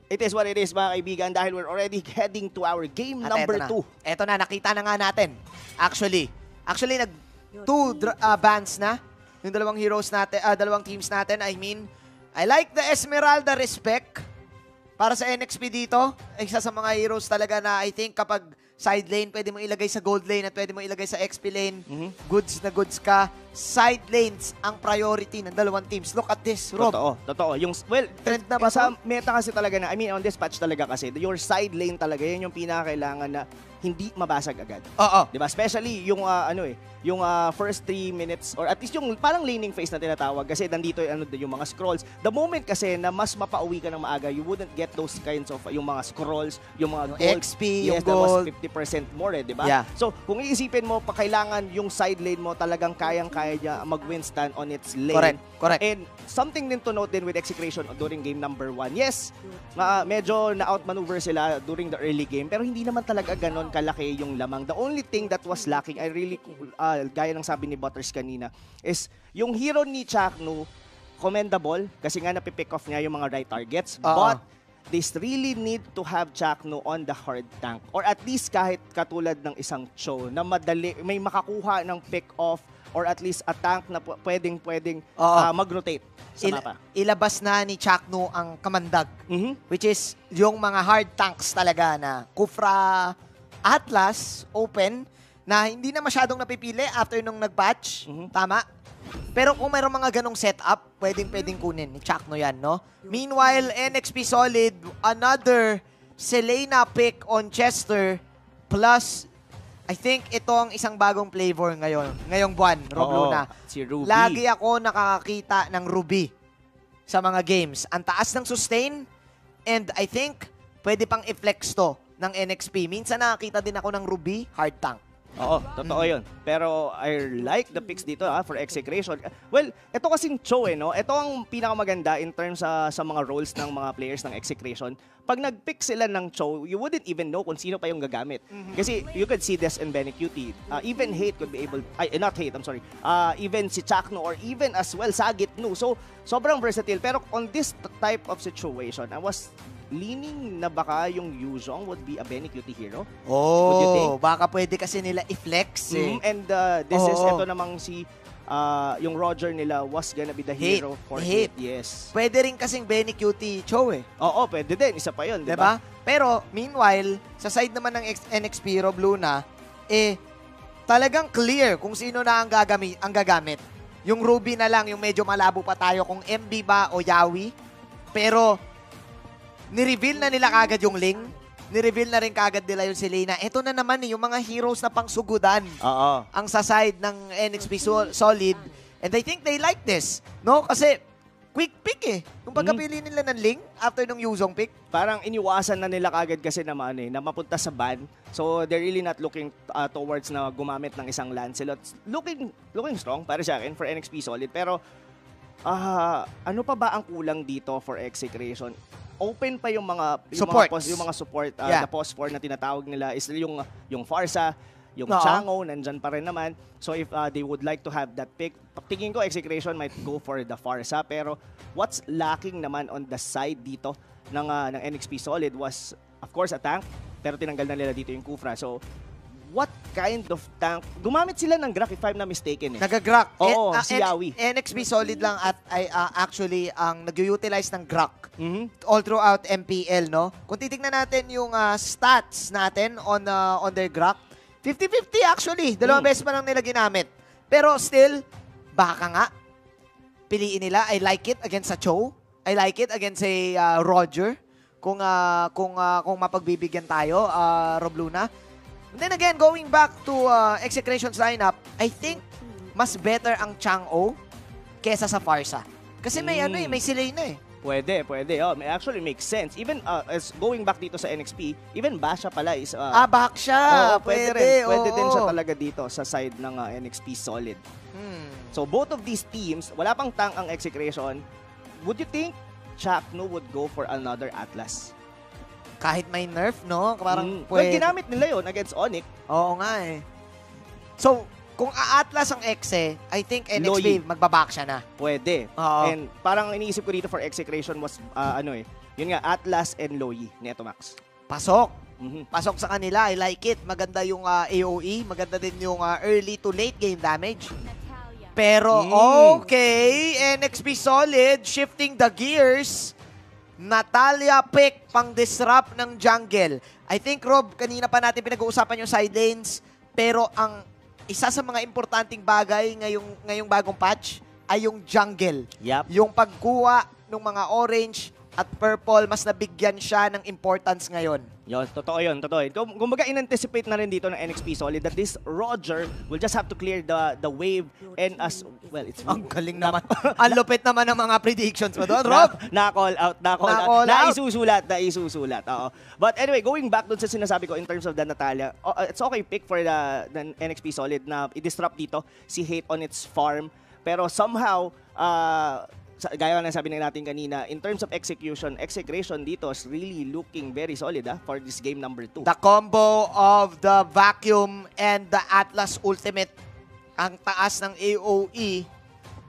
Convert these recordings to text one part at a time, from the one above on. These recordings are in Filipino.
It is what it is, mga kaibigan, dahil we're already heading to our game number 2. Eto na, nakita na nga natin. Actually, bans na yung dalawang heroes natin, dalawang teams natin. I mean, I like the Esmeralda respect para sa NXP dito. Isa sa mga heroes talaga na I think kapag side lane, pwede mo ilagay sa gold lane at pwede mo ilagay sa XP lane. Goods na goods ka. Side lanes ang priority ng dalawang teams. Look at this, Rob. Totoo. Trend na ba sa meta kasi talaga na, I mean, on this patch talaga kasi, your side lane talaga, yun yung pinakakailangan na hindi mabasag agad. Oo. Diba? Especially yung, yung first 3 minutes, or at least yung parang laning phase na tinatawag, kasi nandito yung mga scrolls. The moment kasi na mas mapauwi ka ng maaga, you wouldn't get those kinds of, yung mga scrolls, yung mga gold. XP, yung gold. That was 50% more diba? Yeah. So, kung iisipin mo, kailangan yung side lane mo talagang kayang-kaya niya mag-win stand on its lane. Correct. And something din to note din with Execration during game number 1. Yes, medyo na-outmaneuver sila during the early game, pero hindi naman talaga ganon kalaki yung lamang. The only thing that was lacking, I really, gaya ng sabi ni Butters kanina, is yung hero ni Chakno, commendable, kasi nga napipick off niya yung mga right targets, but they really need to have Chakno on the hard tank. Or at least kahit katulad ng isang Cho na madali, may makakuha ng pick off or at least a tank na pwedeng mag-rotate sa mapa. Ilabas na ni Chakno ang kamandag, which is yung mga hard tanks talaga na Kufra, Atlas, Open, na hindi na masyadong napipili after nung nag-patch. Tama? Pero kung mayroong mga ganong setup, pwedeng kunin ni Chakno yan, no? Meanwhile, NXP Solid, another Selena pick on Chester, plus, I think ito ang isang bagong flavor ngayong buwan, Rob Luna. Si Ruby. Lagi ako nakakakita ng Ruby sa mga games. Ang taas ng sustain, and I think pwede pang i-flex to ng NXP. Minsan nakakita din ako ng Ruby, hard tank. Oo, totoo yun. Pero I like the picks dito for Execration. Well, ito kasing Cho no? Ito ang pinakamaganda in terms sa mga roles ng mga players ng Execration. Pag nag-pick sila ng Cho, you wouldn't even know kung sino pa yung gagamit. Kasi you could see this in Benecutie. Even Hate could be able, not Hate, I'm sorry. Even si Chakno or even as well Sagit Nu. So, sobrang versatile. Pero on this type of situation, I was leaning na baka yung Yuzhong would be a Benecutie hero. Baka pwede kasi nila i-flex and this is, ito namang si, yung Roger nila was gonna be the hero for Hate. Yes. Pwede rin kasing Benecutie Cho Oo, pwede din. Isa pa yun, diba? Pero, meanwhile, sa side naman ng NXP, Rob Luna, talagang clear kung sino na ang gagamit. Yung Ruby na lang, yung medyo malabo pa tayo kung MB ba o Yawi. Pero, ni-reveal na nila kagad yung Ling. Ni-reveal na rin kagad nila yung Selena. Ito na naman yung mga heroes na pangsugudan. Ang sa side ng NXP Solid. And I think they like this. No? Kasi quick pick Yung pagkapili nila ng Ling after ng Yuzhong pick. Parang iniwasan na nila kagad kasi naman na mapunta sa ban. So they're really not looking towards na gumamit ng isang Lancelot. Looking strong para sa akin for NXP Solid. Pero ano pa ba ang kulang dito for Execration? Open pa yung mga support, the post 4 na tinatawag nila is yung Farsa, yung Chango, nandyan pa rin naman. So if they would like to have that pick, tingin ko Execration might go for the Farsa. Pero what's lacking naman on the side dito ng NXP Solid was of course a tank, pero tinanggal na nila dito yung Kufra. So what kind of tank? Gumamit sila ng Grak if I'm not mistaken. Nag-Grak. Oo, si Yawi. NXP Solid lang at actually ang nag-utilize ng Grak all throughout MPL, no? Kung titignan natin yung stats natin on their Grak, 50-50 actually. Dalawang beses pa lang nila ginamit. Pero still, baka nga, piliin nila. I like it against sa Cho. I like it against say Roger. Kung mapagbibigyan tayo, Rob Luna. And then again, going back to Execration's lineup, I think mas better ang Chang'o kesa sa Farsa. Kasi may may Selena Pwede. Actually makes sense. Even as going back dito sa NXP, even Basha pala is... back siya. Pwede din siya talaga dito sa side ng NXP Solid. So both of these teams, wala pang tank ang Execration. Would you think Chakno would go for another Atlas? Kahit may nerf, no? Parang pwede. Well, ginamit nila yon against Onyx. Oo nga So, kung Atlas ang Exe, I think NXP magbaback siya na. Pwede. And parang iniisip ko dito for Execration was, Yun nga, Atlas and Loyi, Neto Max. Pasok. Pasok sa kanila. I like it. Maganda yung AOE. Maganda din yung early to late game damage. Pero okay, NXP Solid shifting the gears. Natalia pick pang disrupt ng jungle. I think, Rob, kanina pa natin pinag-uusapan yung side lanes. Pero ang isa sa mga importanteng bagay ngayong bagong patch ay yung jungle. Yep. Yung pagkuha ng mga orange at purple, mas nabigyan siya ng importance ngayon. Yun, totoo yun, totoo yun. Kumbaga, in-anticipate na rin dito ng NXP Solid that this Roger will just have to clear the wave and as, well, it's... Ang galing naman. Ang lupit naman ng mga predictions mo doon, Rob. Na-call out. Naisusulat. Oo. But anyway, going back doon sa sinasabi ko in terms of the Natalia, it's okay pick for the NXP Solid na i-disrupt dito si Hate on its farm. Pero somehow, gaya na sabi natin kanina, in terms of execution dito is really looking very solid for this game number 2. The combo of the Vacuum and the Atlas Ultimate, ang taas ng AOE,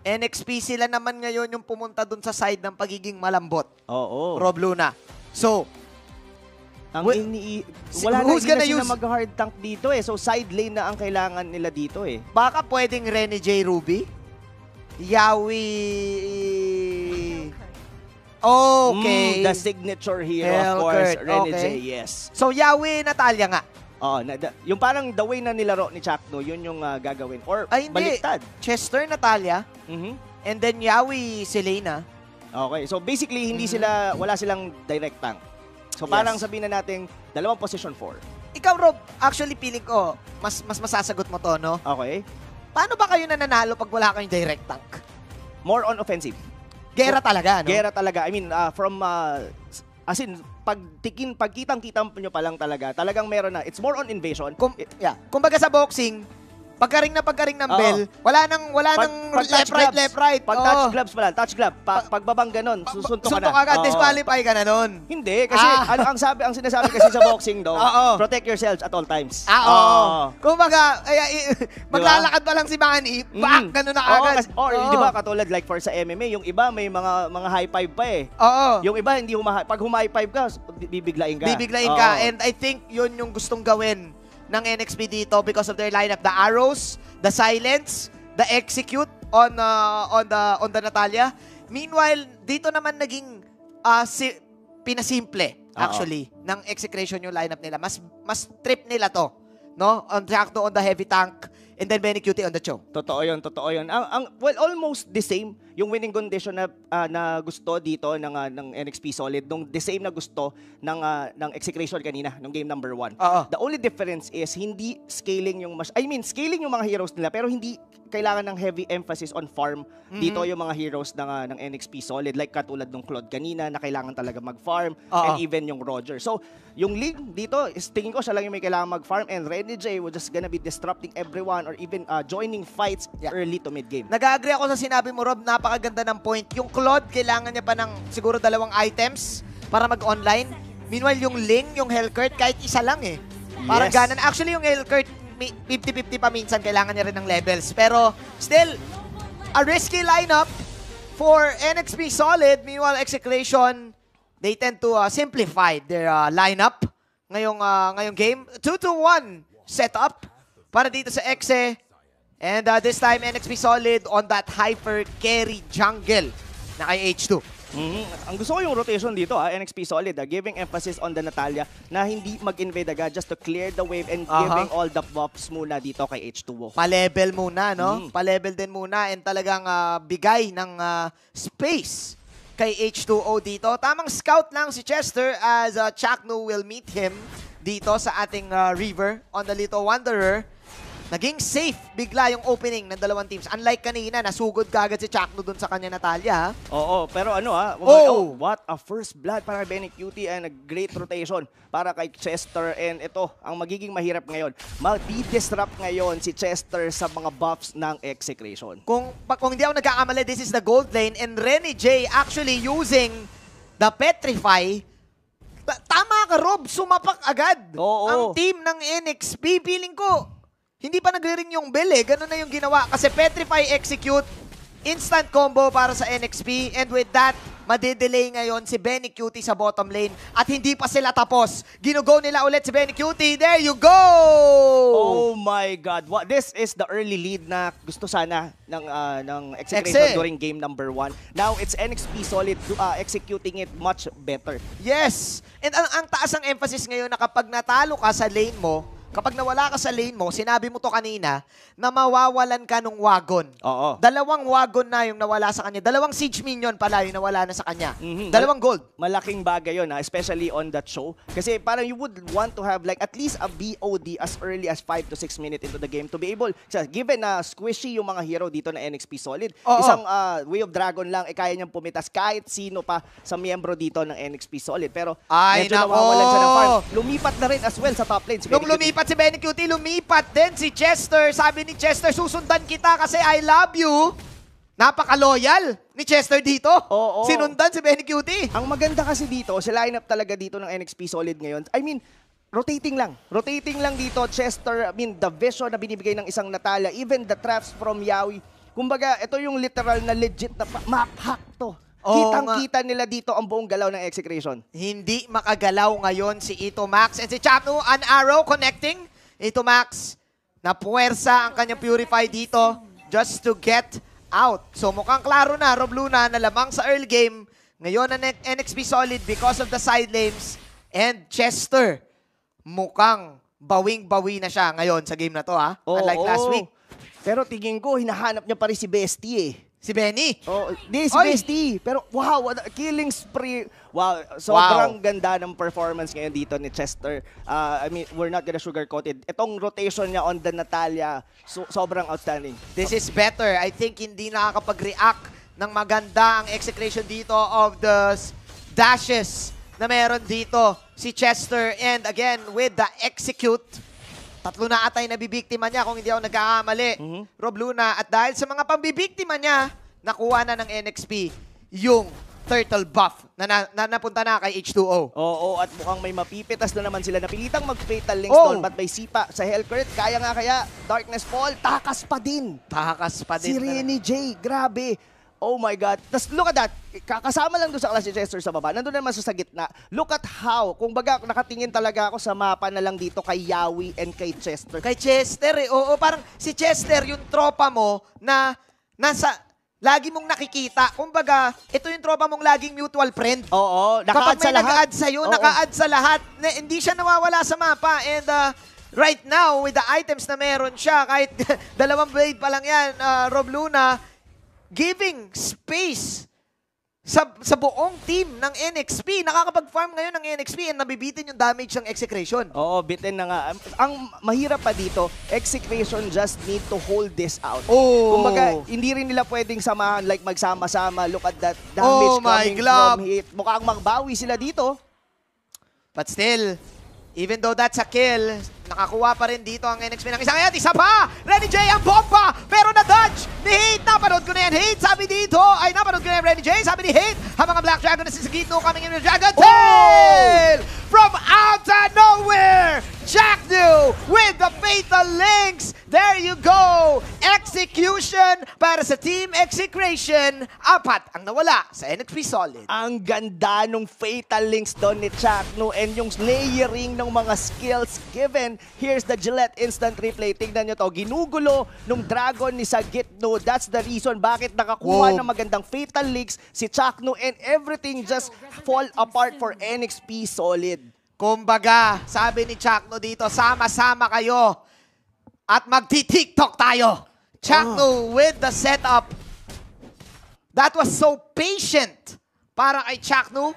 NXP sila naman ngayon yung pumunta dun sa side ng pagiging malambot. Oo. Rob Luna. So, wala na sila mag-hard tank dito eh. So side lane na ang kailangan nila dito eh. Baka pwedeng Rene J. Ruby? Yawi. Okay. The signature hero, of course. Rene J, yes. So, Yawi Natalia nga. Oo, yung parang the way na nilaro ni Chakno, yun yung gagawin. Or baliktad. Chester Natalia. And then Yawi Selena. Okay, so basically, wala silang direct tank. So, parang sabihin na natin, dalawang position 4. Ikaw, Rob, actually, feeling ko, mas masasagot mo to, no? Okay. Paano ba kayo nananalo pag wala kayong direct tank? More on offensive. Gera talaga, no? Gera talaga. I mean, as in, pagkitang-kita nyo pa lang talagang meron na. It's more on invasion. Kumbaga sa boxing, pagkaring ng bell, wala nang left right. Pag touch gloves pala, touch glove. Pagbabang ganon, susuntok ka na. Suntok agad, disqualify ka na nun. Hindi, kasi ang sinasabi kasi sa boxing daw, protect yourselves at all times. Kumbaga, maglalakad pa lang si Manny, ganon na agad. Di ba, katulad like for sa MMA, yung iba may mga high five pa eh. Yung iba, hindi pag high five ka, bibiglain ka. Bibiglain ka, and I think yun yung gustong gawin ng NXP dito because of their lineup. The arrows, the silence, the execute on the Natalia. Meanwhile, dito naman naging pinasimple actually ng execution yung lineup nila. Mas trip nila to, no? On Jackno on the heavy tank and then Benny Cutie on the chow. Totoo yun. Well, almost the same yung winning condition na gusto dito ng NXP Solid, nung the same na gusto ng execution kanina, nung game number 1. The only difference is hindi scaling scaling yung mga heroes nila, pero hindi kailangan ng heavy emphasis on farm. Dito yung mga heroes ng NXP Solid, like katulad ng Claude kanina na kailangan talaga mag-farm, and even yung Roger. So, yung league dito, tingin ko siya lang yung may kailangan mag-farm, and Rene J will just gonna be disrupting everyone or even joining fights early to mid-game. Nag-agree ako sa sinabi mo, Rob. Napakaganda ng point. Yung Claude, kailangan niya pa ng siguro 2 items para mag-online. Meanwhile, yung Ling, yung Hellcurt, kahit isa lang eh. Parang ganan. Actually, yung Hellcurt, 50-50 pa minsan, kailangan niya rin ng levels. Pero, still, a risky lineup for NXP Solid. Meanwhile, Execration, they tend to simplify their lineup ngayong game. 2-2-1 setup para dito sa Exe. And this time, NXP Solid on that hyper carry jungle na kay H2. Ang gusto ko yung rotation dito, NXP Solid, giving emphasis on the Natalia na hindi mag-invade agad just to clear the wave and giving all the buffs muna dito kay H2O. Pa-level muna, no? Pa-level din muna and talagang bigay ng space kay H2O dito. Tamang scout lang si Chester as Chakno will meet him dito sa ating river on the Little Wanderer. Naging safe bigla yung opening ng dalawang teams. Unlike kanina, nasugod kagad si Chakno dun sa kanya Natalia. Oo, pero what a first blood para Benny Cutie and a great rotation para kay Chester. And ito, ang magiging mahirap ngayon, mag-disrupt ngayon si Chester sa mga buffs ng Execration. Kung hindi ako nagkakamali, this is the gold lane and Rene J actually using the Petrify. Tama ka, Rob, sumapak agad ang team ng NXP. Feeling ko, hindi pa nag-ring yung bell eh. Ganun na yung ginawa. Kasi Petrify, Execute, instant combo para sa NXP. And with that, madedelay ngayon si Benny Cutie sa bottom lane at hindi pa sila tapos. Ginugo nila ulit si Benny Cutie. There you go! Oh my God. This is the early lead na gusto sana ng execution during game number 1. Now, it's NXP Solid executing it much better. Yes! And ang taas ng emphasis ngayon na kapag natalo ka sa lane mo, kapag nawala ka sa lane mo, sinabi mo to kanina, na mawawalan ka ng wagon. Oo. 2 wagon na yung nawala sa kanya. 2 siege minion pala yung nawala na sa kanya. 2 gold. Malaking bagay yun, especially on that show. Kasi parang you would want to have like at least a BOD as early as 5 to 6 minutes into the game to be able, given na squishy yung mga hero dito na NXP Solid, isang Way of Dragon lang, kaya niyang pumitas kahit sino pa sa miyembro dito ng NXP Solid. Pero medyo nawawalan siya ng farm. Lumipat na rin as well sa top lane. Nung lumipat si Benny Cutie, lumipat din si Chester. Sabi ni Chester, susundan kita kasi I love you. Napaka-loyal ni Chester dito. Oo. Sinundan si Benny Cutie. Ang maganda kasi dito, sa lineup talaga dito ng NXP Solid ngayon, I mean, rotating lang. Rotating lang dito, Chester, the vision na binibigay ng isang Natalia, even the traps from Yawi. Kumbaga, ito yung literal na legit na map hack to. Kitang-kita nila dito ang buong galaw ng execution. Hindi makagalaw ngayon si Ito Max and si Chapnu, an arrow connecting. Ito Max, napuwersa ang kanyang Purify dito just to get out. So mukhang klaro na, Rob Luna, na lamang sa early game. Ngayon ang NXP Solid because of the side lanes. And Chester, mukhang bawing-bawi na siya ngayon sa game na to, ha? Unlike last week. Pero tingin ko, hinahanap niya pa rin si Bestie eh. Si Benny? Di, si Bestie. Pero wow, killing spree. Wow, sobrang ganda ng performance ngayon dito ni Chester. I mean, we're not gonna sugarcoat it. Itong rotation niya on the Natalia, sobrang outstanding. This is better. I think hindi nakakapag-react ng maganda ang execution dito of the dashes na meron dito si Chester. And again, with the execute, 3 na atay na bibiktima niya kung hindi ako nagkakamali. Rob Luna. At dahil sa mga pambibiktima niya, nakuha na ng NXP yung turtle buff na napunta na kay H2O. Oo, at mukhang may mapipitas na naman sila. Napilitang mag-fatal links doon, but may sipa sa Hellcurt. Kaya nga kaya, Darkness Fall, takas pa din. Takas pa din. Si Renny J, grabe. Oh my God. Tapos look at that. Kasama lang doon sa class si Chester sa baba. Nandun naman sa gitna. Look at how. Kung baga, nakatingin talaga ako sa mapa na lang dito kay Yawi and kay Chester. Kay Chester eh. Oo, parang si Chester yung tropa mo na lagi mong nakikita. Kumbaga, ito yung tropa mong laging mutual friend. Oo, naka-add sa lahat. Kapag may nag-add sa'yo, naka-add sa lahat. Hindi siya nawawala sa mapa. And right now, with the items na meron siya, kahit 2 blade pa lang yan, Rob Luna, giving space sa buong team ng NXP. Nakakapag-farm ngayon ng NXP and nabibitin yung damage ng execution. Oo, bitin na nga. Ang mahirap pa dito, execution just need to hold this out. Kumbaga, hindi rin nila pwedeng samahan, like magsama-sama. Look at that damage coming from hit. Mukhang magbawi sila dito. But still, even though that's a kill, nakakuha pa rin dito ang NXP ng isang ayat. Isa pa! Renny J ang bomba! Pero na-dodge ni Hate! Napanood ko na yan, Hate! Sabi dito, ay napanood ko na yan, Renny J! Sabi ni Hate, ang mga Black Dragon na si Sagitno coming in with Dragon Tail! From out of nowhere! Jackdo with the Fatal Links! There you go! Execution para sa Team Execration. 4 ang nawala sa NXP Solid. Ang ganda nung Fatal Links doon ni Chakno and yung layering ng mga skills given. Here's the Gillette instant replay. Tingnan nyo to. Ginugulo nung Dragon ni Sagitno. That's the reason bakit nakakuha ng magandang Fatal Links si Chakno and everything just fall apart for NXP Solid. Kumbaga, sabi ni Chakno dito, sama-sama kayo at magti-TikTok tayo. Chakno with the setup. That was so patient para kay Chakno.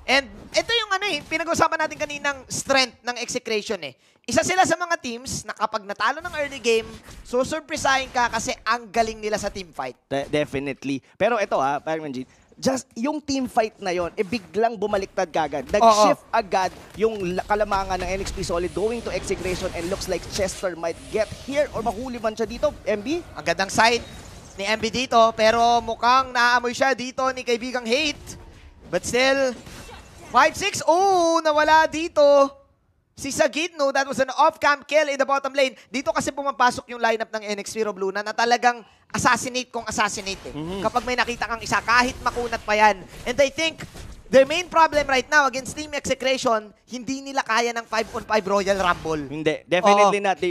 And ito yung pinag-usapan natin kaninang strength ng execution eh. Isa sila sa mga teams na kapag natalo ng early game, susurprisahin ka kasi ang galing nila sa team fight. Definitely. Pero ito parang Manjit, just yung team fight na yon, biglang bumaliktad kagad. Nag-shift agad yung kalamangan ng NXP Solid going to execution and looks like Chester might get here or mahuli man siya dito, MB? Ang gandang side ni MB dito, pero mukhang naaamoy siya dito ni kaibigang Hate. But still, 5-6, nawala dito si Sagitno, that was an off-cam kill in the bottom lane. Dito kasi pumapasok yung lineup ng NXP Rob Luna na talagang assassinate kung assassinate eh. Kapag may nakita kang isa, kahit makunat pa yan. And I think their main problem right now against Team Execration, hindi nila kaya ng 5-on-5 Royal Rumble. Hindi, definitely not.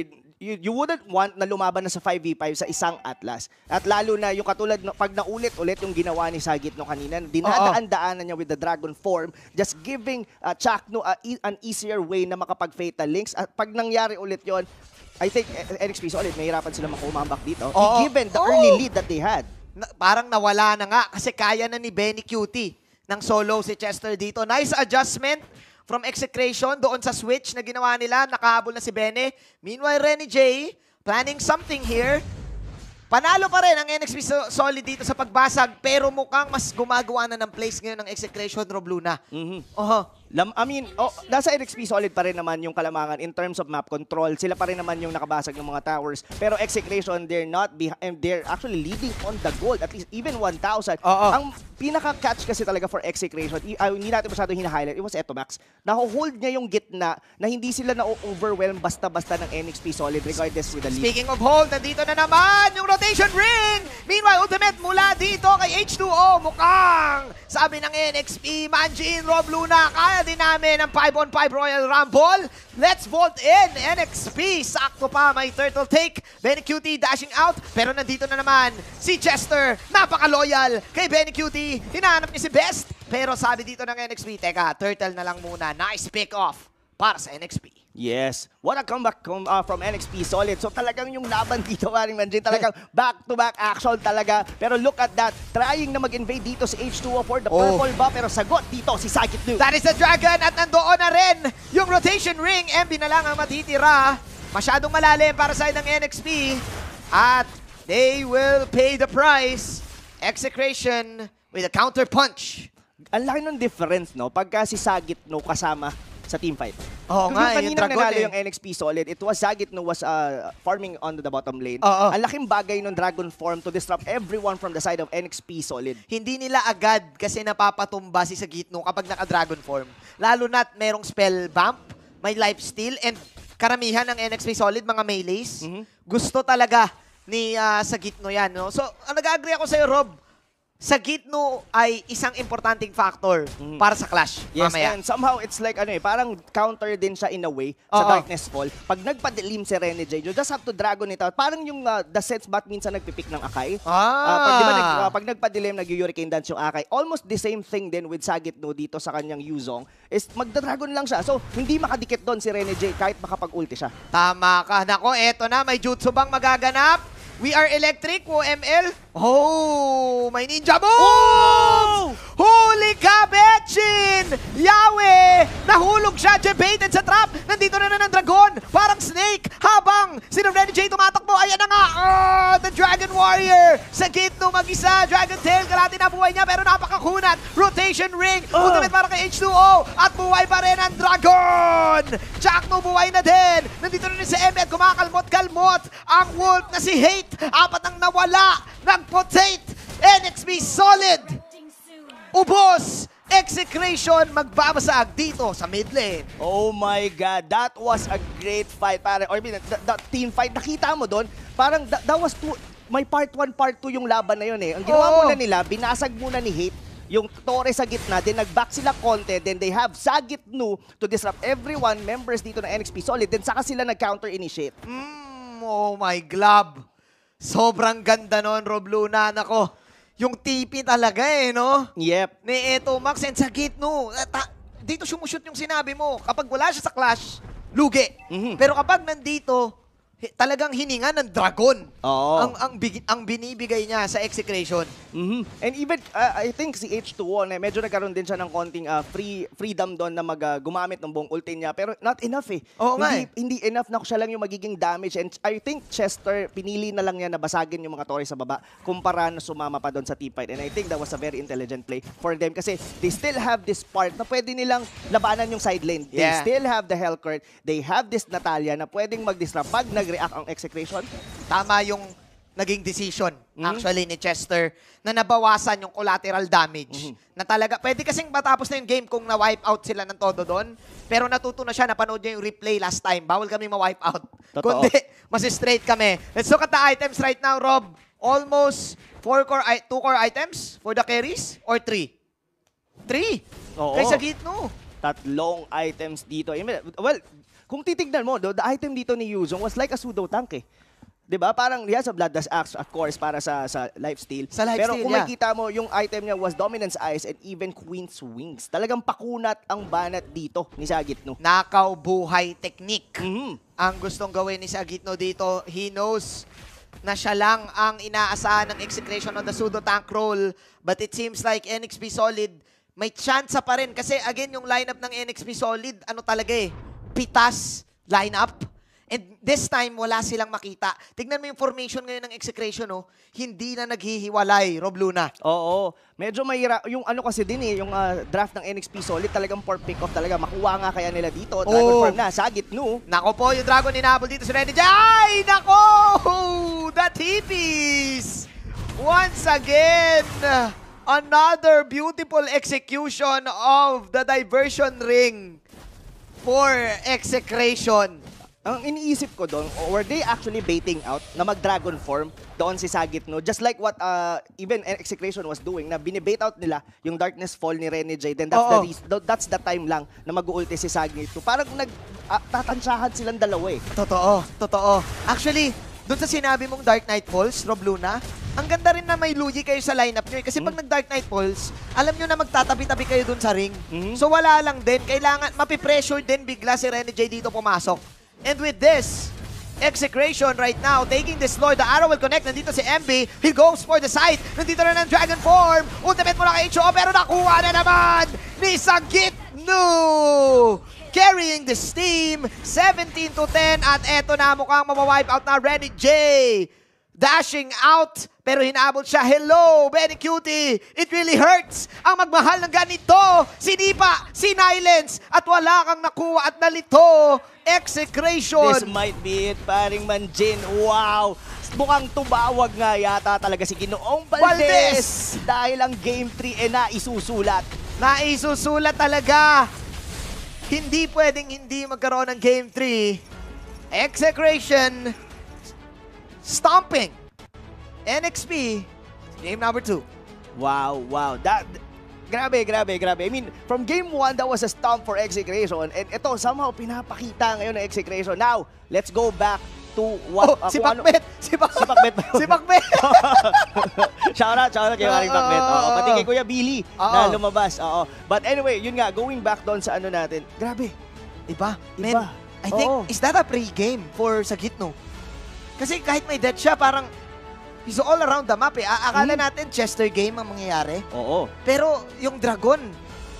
You wouldn't want na lumaban na sa 5v5 sa isang Atlas. At lalo na yung katulad, pag naulit-ulit yung ginawa ni Sagitno kanina, dinadaan-daanan niya with the Dragon form, just giving Chakno an easier way na makapag-fatal links. At pag nangyari ulit yon, I think NXP Solid, mahirapan sila makumambak dito. Given the early lead that they had. Parang nawala na nga kasi kaya na ni Benny Cutie ng solo si Chester dito. Nice adjustment from Execration doon sa switch na ginawa nila. Nakahabol na si Bene. Meanwhile, Renny J planning something here. Panalo pa rin ang NXP Solid dito sa pagbasag, pero mukhang mas gumagawa na ng plays ngayon ng Execration, Rob Luna. I mean, nasa NXP Solid pa rin naman yung kalamangan in terms of map control. Sila pa rin naman yung nakabasag ng mga towers. Pero Execration, they're actually leading on the gold. At least even 1,000. Ang pinaka-catch kasi talaga for Execration, hindi natin masyadong hina-highlight, it was Etomax. Naho-hold niya yung gitna na hindi sila na-overwhelm basta-basta ng NXP Solid regardless with the lead. Speaking of hold, nandito na naman yung rotation ring! Meanwhile, ultimate mula dito kay H2O. Mukhang, sabi ng NXP, Manjin, Rob Luna, kaya din namin ang 5-on-5 Royal Rumble. Let's vault in, NXP. Sakto pa, may turtle take. Benny Cutie dashing out. Pero nandito na naman si Chester. Napaka-loyal kay Benny Cutie. Hinahanap niya si Best. Pero sabi dito ng NXP, teka, turtle na lang muna. Nice pick-off para sa NXP. Yes. What a comeback from NXP Solid. So talagang yung laban dito, Waring Manjin, talagang back-to-back action talaga. Pero look at that. Trying na mag-invade dito si H2O for the purple buff. Pero sagot dito si Sagitno. That is the Dragon at nandoon na rin yung rotation ring. MB na lang ang matitira. Masyadong malalim para sa ng NXP. At they will pay the price. Execration with a counter punch. Ang laki ng difference, no? Pagka si Sagitno kasama sa team fight. Oo nga, yung yung Dragon nanalo yung NXP Solid, it was Sagitno was farming on the bottom lane. Ang laking bagay ng Dragon form to disrupt everyone from the side of NXP Solid. Hindi nila agad kasi napapatumba si Sagitno kapag naka-Dragon form. Lalo na't merong spell bump, may life steal, and karamihan ng NXP Solid, mga melees. Gusto talaga ni Sagitno yan. No? So, nag-agree ako sa'yo, Rob. Sagitno ay isang importanteng factor para sa Clash. Yes, mamaya. and somehow it's like parang counter din siya in a way sa Darkness Fall. Pag nagpadilim si Renny J, you just have to dragon it out. Parang yung the sets bat minsan nagpipick ng Akai. Pag nagpadilim, nag-Hurricane Dance yung Akai. Almost the same thing din with Sagitno dito sa kanyang Yuzong is magda-dragon lang siya. So, hindi makadikit doon si Renny J kahit makapag-ulti siya. Tama ka. Nako, eto na. May jutsu bang magaganap? We are electric, ML. Oh, may ninja moves! Huli ka, Betchin! Yahweh! Nahulog siya, baited sa trap. Nandito na ng dragon. Parang snake. Habang si Renny J tumatakbo. Ayan na nga. The Dragon Warrior. Sagitno mag-isa. Dragon Tail. Kalati na buhay niya pero napakakunat. Rotation ring. Ultimate para kay H2O. At buhay pa rin ang dragon. Chakno buhay na din. Nandito na rin si Emmet. Kumakalmot-kalmot. Ang wolf na si Hate. Apat ang nawala. Nag-potate. NXP Solid. Ubos. Execration magbabasag dito sa mid lane. Oh my God, that was a great fight. Or the team fight, nakita mo doon, parang that was may part 1, part 2 yung laban na yun eh. Ang ginawa muna nila, binasag muna ni Hate yung Torre sa gitna, then nag-back sila konti, then they have Sagitno to disrupt everyone, members dito ng NXP Solid, then saka sila nag-counter-initiate. Oh my glove. Sobrang ganda nun, Rob Luna. Nako, yung TP talaga no? Yep. Ni Etomax and Sagitno. Dito sumushoot yung sinabi mo. Kapag wala siya sa Clash, lugi. Pero kapag nandito, talagang hininga ng dragon. Ang binibigay niya sa Execration. And even, I think si H2O, medyo nagkaroon din siya ng konting freedom doon na gumamit ng buong ulti niya. Pero not enough eh. Hindi enough na siya lang yung magiging damage. And I think Chester, pinili na lang niya na basagin yung mga Torre sa baba kumpara na sumama pa doon sa team fight. And I think that was a very intelligent play for them kasi they still have this part na pwede nilang labanan yung side lane. They still have the Hellcourt. They have this Natalia na pwedeng mag-disrupt pag nag-react ang Execration. Tama yung naging decision actually ni Chester na nabawasan yung collateral damage. Na talaga, pwede kasing matapos na yung game kung na-wipe out sila ng todo doon. Pero natuto na siya, napanood niya yung replay last time. Bawal kami ma-wipe out. Totoo. Kundi, mas straight kami. Let's look at the items right now, Rob. Almost 2 core items for the carries or 3? 3. Oo. Kaysa Gitno. Tatlong items dito. Well, kung titignan mo, the item dito ni Yuzong was like a pseudo tank eh. 'Di ba? Parang he has a Bloodlust Axe, of course, para sa lifesteal. Sa lifesteal, Pero kung yeah. makita mo, yung item niya was Dominance Eyes and even Queen's Wings. Talagang pakunat ang banat dito ni Sagitno. Nakaw buhay technique. Mhm. Ang gustong gawin ni Sagitno dito, he knows na siya lang ang inaasahan ng execution on the pseudo tank role. But it seems like NXP Solid may chance pa rin. Kasi again, yung lineup ng NXP Solid, ano talaga eh, pitas lineup. And this time, wala silang makita. Tignan mo yung formation ngayon ng execration, oh. Hindi na naghihiwalay, Rob Luna. Oo. Medyo mahirap. Yung ano kasi din eh, yung draft ng NXP Solid, talagang for pick-off talaga. Makuha nga kaya nila dito. Dragon Form na, Sagitno. Nako po, yung Dragon hinabol dito si Renny J. Ay, nako! The Tippies! Once again, another beautiful execution of the diversion ring for execration. Ang iniisip ko doon, were they actually baiting out na mag-dragon form doon si Sagitno? Just like what even Execration was doing, na binibait out nila yung Darkness Fall ni Rene J. Then that's the time lang na mag-ulti si Sagitno. Parang nagtatansyahan silang dalawa eh. Totoo, totoo. Actually, doon sa sinabi mong Dark Knight Falls, Rob Luna, ang ganda rin na may Luigi kayo sa lineup nyo eh. Kasi pag nag-Dark Knight Falls, alam nyo na magtatabi-tabi kayo doon sa ring. So wala lang din. Kailangan, mapipressure din bigla si Rene J dito pumasok. And with this, Execration right now, taking this Lord, the arrow will connect. Nandito si MB, he goes for the side. Nandito na ng Dragon Form. Ultimate mula kay Icho, pero nakuha na naman ni Sagitno! Carrying this team, 17-10. At eto na, mukhang mawawipe out na Renny J. Dashing out, pero hinabol siya. Hello, Benny Cutie. It really hurts ang magmahal ng ganito. Sinipa, sinilence, at wala kang nakuha at nalito. Execration. This might be it, paring Manjin. Wow! Mukhang tumawag nga yata talaga si Ginoong Valdez. Dahil ang Game 3 naisusulat. Naisusulat talaga. Hindi pwedeng hindi magkaroon ng Game 3. Execration. Stomping. NXP. Game number 2. Wow, wow. Grabe. I mean, from game 1, that was a stomp for Execration. And ito, somehow, pinapakita ngayon ng Execration. Now, let's go back to what... si Pacmet! Si Pacmet ba yun? Si Pacmet! Shoutout kay Maring Pacmet. Pati kay Kuya Billy na lumabas. But anyway, yun nga, going back doon sa ano natin, grabe. Iba. Man, I think, is that a pre-game for Sagitno? Kasi kahit may death siya, parang he's all around the map eh. Akala natin Chester game ang mangyayari. Oo. Pero yung Dragon,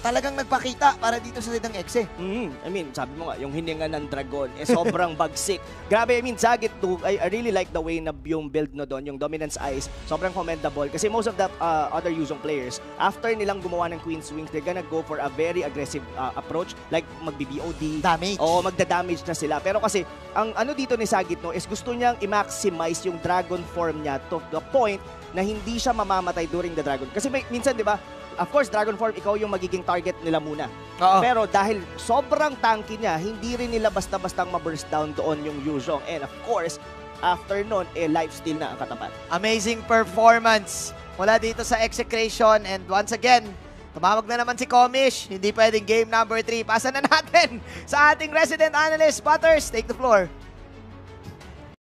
talagang nagpakita para dito sa lidang Exe. I mean, sabi mo nga, yung hininga ng Dragon, sobrang bagsik. Grabe, I mean, Sagitno, I really like the way na yung build no doon, yung Dominance Eyes, sobrang commendable. Kasi most of the other Yuzong players, after nilang gumawa ng Queen's Wings, they're gonna go for a very aggressive approach, like magbi-BOD. Damage. Oo, magda-damage na sila. Pero kasi, ang ano dito ni Sagitno is gusto niyang i-maximize yung Dragon form niya to the point na hindi siya mamamatay during the Dragon. Kasi minsan, di ba, of course, Dragon Form, ikaw yung magiging target nila muna. Pero dahil sobrang tanky niya, hindi rin nila basta-bastang ma-burst down doon yung Yuzong. And of course, after nun, lifesteal na ang katapat. Amazing performance mula dito sa Execration. And once again, tumawag na naman si Komish. Hindi pwedeng game number 3. Pasa na natin sa ating resident analyst, Butters. Take the floor.